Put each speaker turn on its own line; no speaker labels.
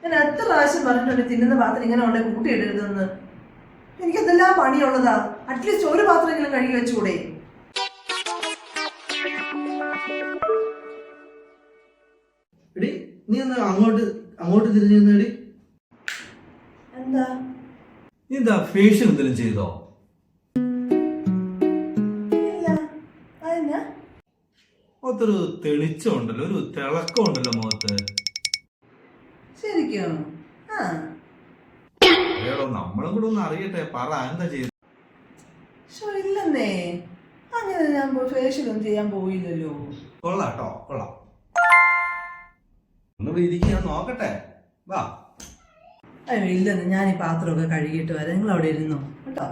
ഞാൻ എത്ര പ്രാവശ്യം പറഞ്ഞിട്ടുണ്ട് തിന്നുന്ന പാത്രം ഇങ്ങനെ ഉണ്ടെ കൂട്ടിയിടരുതെന്ന്. എനിക്കെന്തെല്ലാം പണിയുള്ളതാ. അറ്റ്ലീസ്റ്റ് ഒരു പാത്രമെങ്കിലും കഴുകി വെച്ചുകൂടെ?
എടി നീ ഒന്ന് അങ്ങോട്ട് തിരിഞ്ഞെടി.
എന്താ
നീ എന്താ ഫേഷ്യൽ എന്തെങ്കിലും ചെയ്തോ? മുഖത്തൊരു തെളിച്ചമുണ്ടല്ലോ, ഒരു തിളക്കമുണ്ടല്ലോ മുഖത്ത്.
ശരിക്കും?
നമ്മളും കൂടെ ഒന്ന് അറിയട്ടെ, പറ എന്താ ചെയ്തു?
ഇല്ലെന്നേ, അങ്ങനെ ഞാൻ ഫേഷ്യലൊന്നും ചെയ്യാൻ പോയില്ലല്ലോ.
കൊള്ളാട്ടോ, കൊള്ളാം. ഒന്ന് ഇരിക്കും, ഞാൻ നോക്കട്ടെ. വാ.
അയ്യോ ഇല്ലെന്ന്, ഞാൻ ഈ പാത്രമൊക്കെ കഴുകിയിട്ട് വരാം. നിങ്ങൾ അവിടെ ഇരുന്നോ കേട്ടോ.